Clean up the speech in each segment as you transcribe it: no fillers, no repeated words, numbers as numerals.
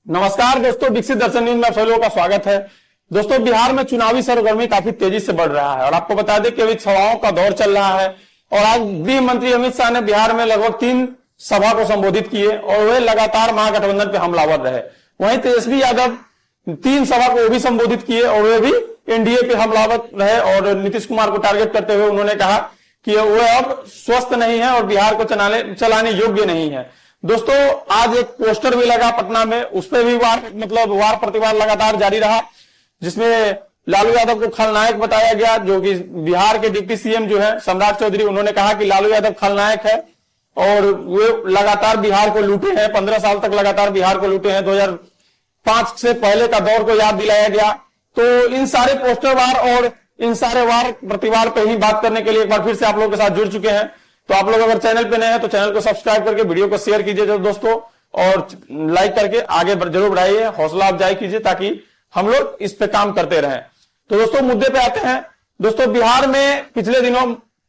नमस्कार दोस्तों, विकसित दर्शन न्यूज में आप सभी लोगों का स्वागत है। दोस्तों, बिहार में चुनावी सरगर्मी काफी तेजी से बढ़ रहा है और आपको बता दें कि अभी सभाओं का दौर चल रहा है और आज गृह मंत्री अमित शाह ने बिहार में लगभग 3 सभा को संबोधित किए और वे लगातार महागठबंधन पे हमलावर रहे। वहीं तेजस्वी यादव 3 सभा को भी संबोधित किए और वे भी एनडीए पे हमलावर रहे और नीतीश कुमार को टारगेट करते हुए उन्होंने कहा कि वे अब स्वस्थ नहीं है और बिहार को चलाने योग्य नहीं है। दोस्तों, आज एक पोस्टर भी लगा पटना में, उस पर भी वार प्रतिवार लगातार जारी रहा, जिसमें लालू यादव को खलनायक बताया गया। जो कि बिहार के डिप्टी सीएम जो है सम्राट चौधरी, उन्होंने कहा कि लालू यादव खलनायक है और वे लगातार बिहार को लूटे हैं, 15 साल तक लगातार बिहार को लूटे हैं। 2005 से पहले का दौर को याद दिलाया गया। तो इन सारे पोस्टर वार और इन सारे वार प्रतिवार पे ही बात करने के लिए एक बार फिर से आप लोगों के साथ जुड़ चुके हैं। तो आप लोग अगर चैनल पे नए हैं तो चैनल को सब्सक्राइब करके वीडियो को शेयर कीजिए दोस्तों, और लाइक करके आगे जरूर बढ़ाइए, हौसला अफजाई कीजिए ताकि हम लोग इस पे काम करते रहें। तो दोस्तों, मुद्दे पे आते हैं। दोस्तों, बिहार में पिछले दिनों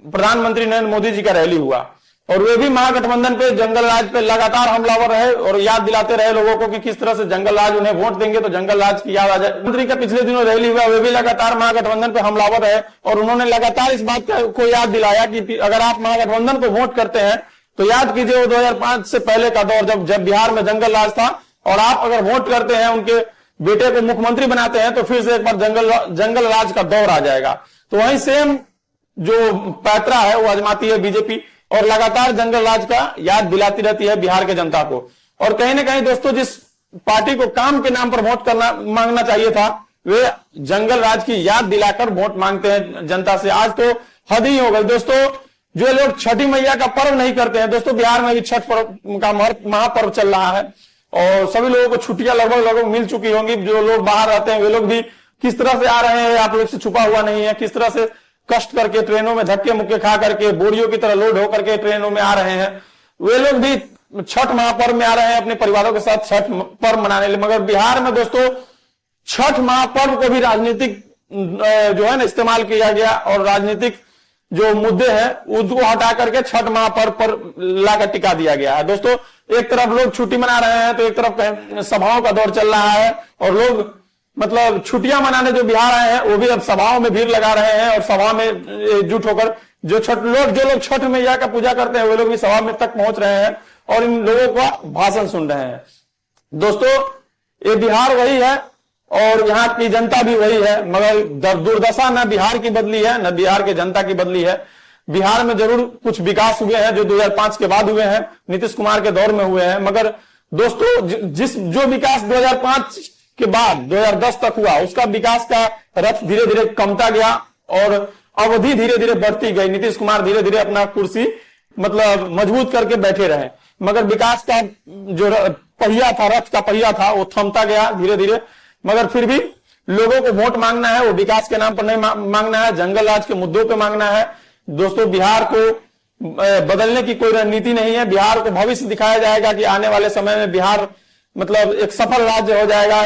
प्रधानमंत्री नरेंद्र मोदी जी का रैली हुआ और वे भी महागठबंधन पे, जंगल राज पे लगातार हमलावर रहे और याद दिलाते रहे लोगों को कि किस तरह से जंगल राज, उन्हें वोट देंगे तो जंगल राज की याद आ जाए। मंत्री का पिछले दिनों रैली हुआ, वे भी लगातार महागठबंधन पे हमलावर रहे और उन्होंने लगातार इस बात को याद दिलाया कि अगर आप महागठबंधन को वोट करते हैं तो याद कीजिए वो 2005 से पहले का दौर, जब बिहार में जंगल राज था, और आप अगर वोट करते हैं, उनके बेटे को मुख्यमंत्री बनाते हैं तो फिर से एक बार जंगल राज का दौर आ जाएगा। तो वहीं सेम जो पैतरा है वो आजमाती है बीजेपी और लगातार जंगल राज का याद दिलाती रहती है बिहार के जनता को। और कहीं ना कहीं दोस्तों, जिस पार्टी को काम के नाम पर वोट मांगना चाहिए था, वे जंगल राज की याद दिलाकर वोट मांगते हैं जनता से। आज तो हद ही हो गई दोस्तों। जो लोग छठी मैया का पर्व नहीं करते हैं, दोस्तों बिहार में भी छठ पर्व का महापर्व चल रहा है और सभी लोगों को छुट्टियां लगभग मिल चुकी होंगी। जो लोग बाहर रहते हैं वे लोग भी किस तरह से आ रहे हैं, आप लोग से छुपा हुआ नहीं है। किस तरह से कष्ट करके ट्रेनों में धक्के मुक्के खा करके बोरियों की तरह लोड होकर के ट्रेनों में आ रहे हैं, वे लोग भी छठ महापर्व में आ रहे हैं अपने परिवारों के साथ छठ पर्व मनाने लिए। मगर बिहार में दोस्तों छठ महापर्व को भी राजनीतिक जो है ना इस्तेमाल किया गया और राजनीतिक जो मुद्दे हैं उसको हटा करके छठ महापर्व पर लाकर टिका दिया गया है। दोस्तों, एक तरफ लोग छुट्टी मना रहे हैं तो एक तरफ सभाओं का दौर चल रहा है और लोग छुट्टियां मनाने जो बिहार आए हैं वो भी अब सभाओं में भीड़ लगा रहे हैं और सभा में एकजुट होकर जो लोग छठ मैया का पूजा करते हैं वे लोग भी सभा में तक पहुंच रहे हैं और इन लोगों का भाषण सुन रहे हैं। दोस्तों, ये बिहार वही है और यहाँ की जनता भी वही है, मगर दुर्दशा न बिहार की बदली है न बिहार के जनता की बदली है। बिहार में जरूर कुछ विकास हुए हैं जो 2005 के बाद हुए हैं, नीतीश कुमार के दौर में हुए हैं, मगर दोस्तों जो विकास 2005 के बाद 2010 तक हुआ उसका विकास का रथ धीरे धीरे कमता गया और अवधि धीरे धीरे बढ़ती गई। नीतीश कुमार धीरे धीरे अपना कुर्सी मजबूत करके बैठे रहे, मगर विकास का जो पहिया था, रथ का पहिया था, वो थमता गया धीरे धीरे। मगर फिर भी लोगों को वोट मांगना है, वो विकास के नाम पर नहीं मांगना है, जंगल राज के मुद्दों पर मांगना है। दोस्तों, बिहार को बदलने की कोई रणनीति नहीं है। बिहार को भविष्य दिखाया जाएगा कि आने वाले समय में बिहार एक सफल राज्य हो जाएगा,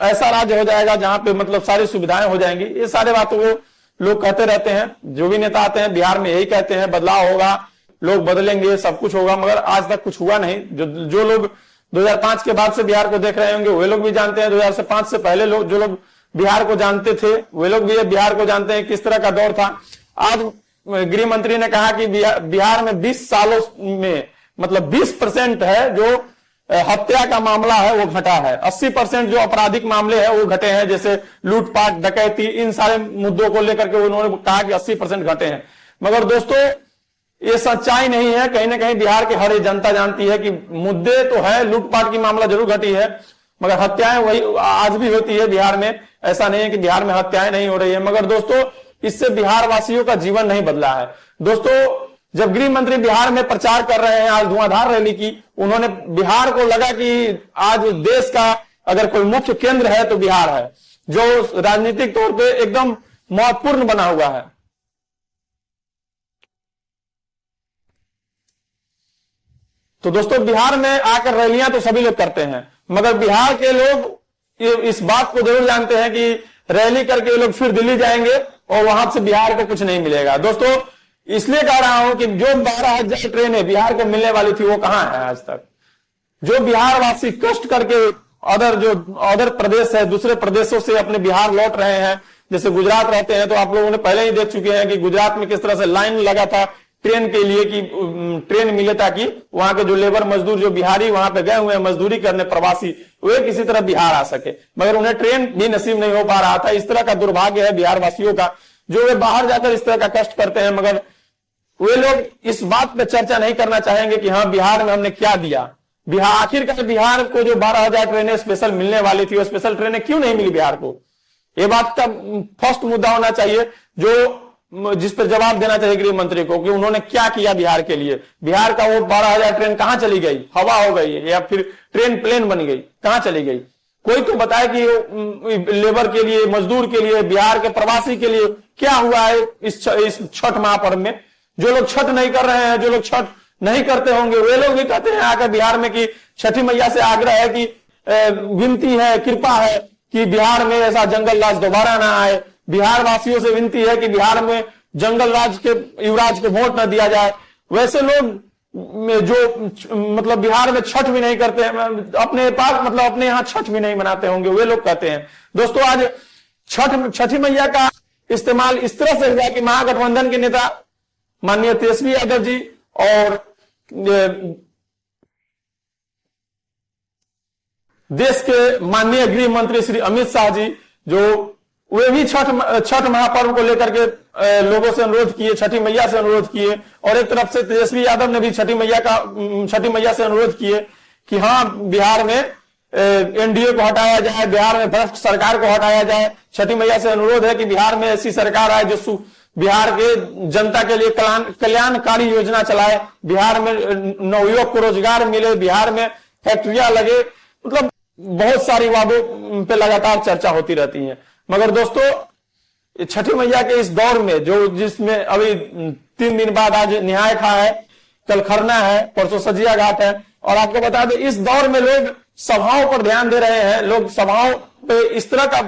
ऐसा राज्य हो जाएगा जहां पे सारी सुविधाएं हो जाएंगी। ये सारे बातों को लोग कहते रहते हैं, जो भी नेता आते हैं बिहार में यही कहते हैं बदलाव होगा, लोग बदलेंगे, सब कुछ होगा, मगर आज तक कुछ हुआ नहीं। जो लोग 2005 के बाद से बिहार को देख रहे होंगे वे लोग भी जानते हैं, 2005 से पहले जो लोग बिहार को जानते थे वे लोग भी बिहार को जानते हैं किस तरह का दौर था। आज गृह मंत्री ने कहा कि बिहार में 20 सालों में 20% है जो हत्या का मामला है वो घटा है, 80% जो आपराधिक मामले हैं वो घटे हैं, जैसे लूटपाट, डकैती, इन सारे मुद्दों को लेकर के उन्होंने कहा कि 80% घटे हैं। मगर दोस्तों, ये सच्चाई नहीं है। कहीं ना कहीं बिहार की हर जनता जानती है कि मुद्दे तो है, लूटपाट की मामला जरूर घटी है, मगर हत्याएं वही आज भी होती है बिहार में। ऐसा नहीं है कि बिहार में हत्याएं नहीं हो रही है, मगर दोस्तों इससे बिहार वासियों का जीवन नहीं बदला है। दोस्तों, जब गृह मंत्री बिहार में प्रचार कर रहे हैं, आज धुआंधार रैली की, उन्होंने बिहार को लगा कि आज देश का अगर कोई मुख्य केंद्र है तो बिहार है, जो राजनीतिक तौर पे एकदम महत्वपूर्ण बना हुआ है। तो दोस्तों, बिहार में आकर रैलियां तो सभी लोग करते हैं, मगर बिहार के लोग इस बात को जरूर जानते हैं कि रैली करके लोग फिर दिल्ली जाएंगे और वहां से बिहार को कुछ नहीं मिलेगा। दोस्तों, इसलिए कह रहा हूं कि जो 12,000 ट्रेनें बिहार को मिलने वाली थी वो कहां है आज तक। जो बिहार वासी कष्ट करके अदर प्रदेश है, दूसरे प्रदेशों से अपने बिहार लौट रहे हैं, जैसे गुजरात रहते हैं, तो आप लोगों ने पहले ही देख चुके हैं कि गुजरात में किस तरह से लाइन लगा था ट्रेन के लिए कि ट्रेन मिले, ताकि वहां के जो लेबर मजदूर, जो बिहारी वहां पे गए हुए हैं मजदूरी करने प्रवासी, वे किसी तरह बिहार आ सके, मगर उन्हें ट्रेन भी नसीब नहीं हो पा रहा था। इस तरह का दुर्भाग्य है बिहार वासियों का, जो वे बाहर जाकर इस तरह का कष्ट करते हैं, मगर वे लोग इस बात पे चर्चा नहीं करना चाहेंगे कि हाँ बिहार में हमने क्या दिया। बिहार आखिरकार बिहार को जो 12,000 ट्रेनें स्पेशल मिलने वाली थी, वो स्पेशल ट्रेनें क्यों नहीं मिली बिहार को? ये बात का फर्स्ट मुद्दा होना चाहिए, जो जिस पर जवाब देना चाहिए गृह मंत्री को कि उन्होंने क्या किया बिहार के लिए। बिहार का वो 12,000 ट्रेन कहां चली गई? हवा हो गई या फिर ट्रेन प्लेन बन गई? कहां चली गई? कोई तो बताए कि लेबर के लिए, मजदूर के लिए, बिहार के प्रवासी के लिए क्या हुआ है इस छठ महापर्व में। जो लोग छठ नहीं कर रहे हैं, जो लोग छठ नहीं करते होंगे, वे लोग भी कहते हैं आकर बिहार में कि छठी मैया से आग्रह है कि विनती है, कृपा है कि बिहार में ऐसा जंगल राज दोबारा ना आए। बिहार वासियों से विनती है कि बिहार में जंगल राज के युवराज को वोट न दिया जाए। वैसे लोग जो मतलब बिहार में छठ भी नहीं करते हैं, अपने पास मतलब अपने यहाँ छठ भी नहीं मनाते होंगे, वे लोग कहते हैं। दोस्तों, आज छठी मैया का इस्तेमाल इस तरह से हुआ कि महागठबंधन के नेता माननीय तेजस्वी यादव जी और देश के माननीय गृह मंत्री श्री अमित शाह जी, जो वे भी छठ महापर्व को लेकर के लोगों से अनुरोध किए, छठी मैया से अनुरोध किए, और एक तरफ से तेजस्वी यादव ने भी छठी मैया से अनुरोध किए कि हाँ बिहार में एनडीए को हटाया जाए, बिहार में भ्रष्ट सरकार को हटाया जाए। छठी मैया से अनुरोध है कि बिहार में ऐसी सरकार आए जो बिहार के जनता के लिए कल्याणकारी योजना चलाए, बिहार में नवयुवक को रोजगार मिले, बिहार में फैक्ट्रियां लगे। मतलब बहुत सारी वादों पे लगातार चर्चा होती रहती है। मगर दोस्तों, छठी मैया के इस दौर में जिसमें अभी 3 दिन बाद आज निहाय खा है, कल खरना है, परसों सजिया घाट है, और आपको बता दें इस दौर में लोग सभाओं पर ध्यान दे रहे हैं। लोग सभाओं पे इस तरह का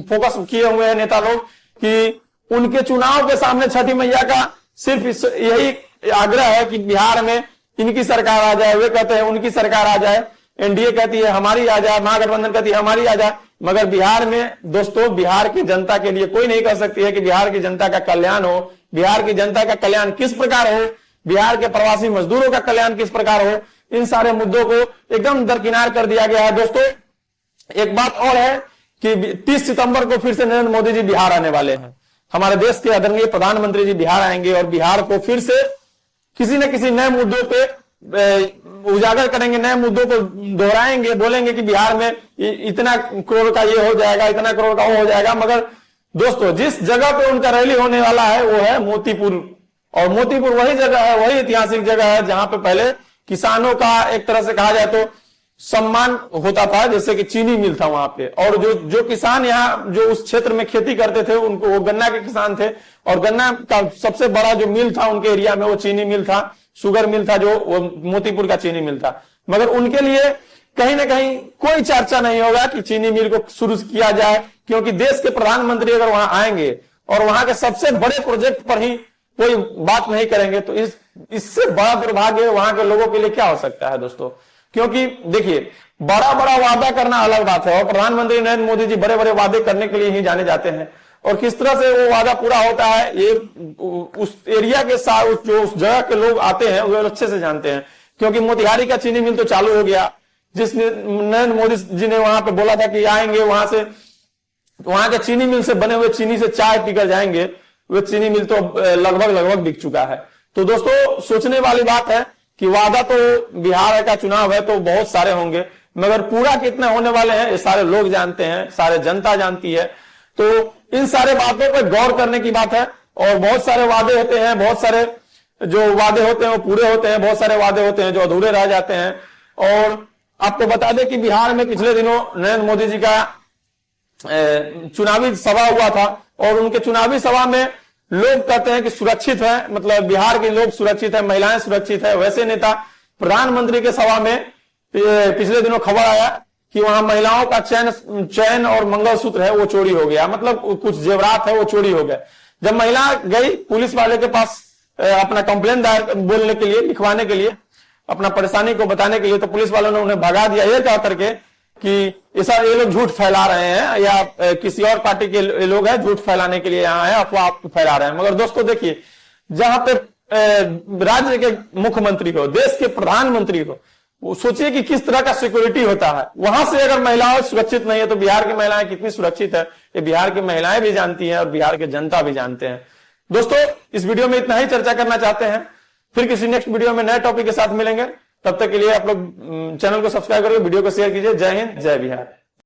फोकस किए हुए हैं नेता लोग कि उनके चुनाव के सामने छठी मैया का सिर्फ यही आग्रह है कि बिहार में इनकी सरकार आ जाए। वे कहते हैं उनकी सरकार आ जाए, एनडीए कहती है हमारी आ जाए, महागठबंधन कहती है हमारी आ जाए। मगर बिहार में दोस्तों, बिहार की जनता के लिए कोई नहीं कह सकती है कि बिहार की जनता का कल्याण हो। बिहार की जनता का कल्याण किस प्रकार हो, बिहार के प्रवासी मजदूरों का कल्याण किस प्रकार हो, इन सारे मुद्दों को एकदम दरकिनार कर दिया गया है। दोस्तों, एक बात और है कि 30 सितंबर को फिर से नरेंद्र मोदी जी बिहार आने वाले हैं। हमारे देश के आदरणीय प्रधानमंत्री जी बिहार आएंगे और बिहार को फिर से किसी न किसी नए मुद्दों पे उजागर करेंगे, नए मुद्दों को दोहराएंगे, बोलेंगे कि बिहार में इतना करोड़ का ये हो जाएगा, इतना करोड़ का वो हो जाएगा। मगर दोस्तों, जिस जगह पे उनका रैली होने वाला है वो है मोतीपुर, और मोतीपुर वही जगह है, वही ऐतिहासिक जगह है जहां पे पहले किसानों का एक तरह से कहा जाए तो सम्मान होता था, जैसे कि चीनी मिल था वहां पे। और जो किसान यहाँ जो उस क्षेत्र में खेती करते थे, उनको वो गन्ना के किसान थे, और गन्ना का सबसे बड़ा जो मिल था उनके एरिया में वो चीनी मिल था, शुगर मिल था, जो वो मोतीपुर का चीनी मिल था। मगर उनके लिए कहीं ना कहीं कोई चर्चा नहीं होगा कि चीनी मिल को शुरू किया जाए, क्योंकि देश के प्रधानमंत्री अगर वहां आएंगे और वहां के सबसे बड़े प्रोजेक्ट पर ही कोई बात नहीं करेंगे, तो इससे बड़ा दुर्भाग्य वहां के लोगों के लिए क्या हो सकता है दोस्तों। क्योंकि देखिए, बड़ा बड़ा वादा करना अलग बात है, और प्रधानमंत्री नरेंद्र मोदी जी बड़े बड़े वादे करने के लिए ही जाने जाते हैं, और किस तरह से वो वादा पूरा होता है ये उस एरिया के साथ जो उस जगह के लोग आते हैं वो अच्छे से जानते हैं। क्योंकि मोतिहारी का चीनी मिल तो चालू हो गया, जिसने नरेंद्र मोदी जी ने वहां पे बोला था कि आएंगे, वहां के चीनी मिल से बने हुए चीनी से चाय पीकर जाएंगे, वो चीनी मिल तो लगभग बिक चुका है। तो दोस्तों, सोचने वाली बात है कि वादा तो बिहार का चुनाव है तो बहुत सारे होंगे, मगर पूरा कितने होने वाले हैं ये सारे लोग जानते हैं, सारे जनता जानती है। तो इन सारे बातों पर गौर करने की बात है। और बहुत सारे वादे होते हैं, बहुत सारे जो वादे होते हैं वो पूरे होते हैं, बहुत सारे वादे होते हैं जो अधूरे रह जाते हैं। और आपको बता दें कि बिहार में पिछले दिनों नरेंद्र मोदी जी का चुनावी सभा हुआ था, और उनके चुनावी सभा में लोग कहते हैं कि सुरक्षित है, मतलब बिहार के लोग सुरक्षित है, महिलाएं सुरक्षित है। वैसे नेता प्रधानमंत्री के सभा में पिछले दिनों खबर आया कि वहां महिलाओं का चैन और मंगलसूत्र है वो चोरी हो गया, मतलब कुछ जेवरात है वो चोरी हो गया। जब महिला गई पुलिस वाले के पास अपना कंप्लेन दायर बोलने के लिए, लिखवाने के लिए, अपना परेशानी को बताने के लिए, तो पुलिस वालों ने उन्हें भगा दिया ये कह करके कि ऐसा ये लोग झूठ फैला रहे हैं या किसी और पार्टी के लोग हैं झूठ फैलाने के लिए यहाँ है, अफवाह फैला रहे हैं। मगर दोस्तों देखिए, जहां पे राज्य के मुख्यमंत्री हो, देश के प्रधानमंत्री हो, वो सोचिए कि किस तरह का सिक्योरिटी होता है। वहां से अगर महिलाएं सुरक्षित नहीं है तो बिहार की महिलाएं कितनी सुरक्षित है, ये बिहार की महिलाएं भी जानती हैं और बिहार की जनता भी जानते हैं। दोस्तों, इस वीडियो में इतना ही चर्चा करना चाहते हैं, फिर किसी नेक्स्ट वीडियो में नए टॉपिक के साथ मिलेंगे। तब तक के लिए आप लोग चैनल को सब्सक्राइब करके वीडियो को शेयर कीजिए। जय हिंद, जय बिहार।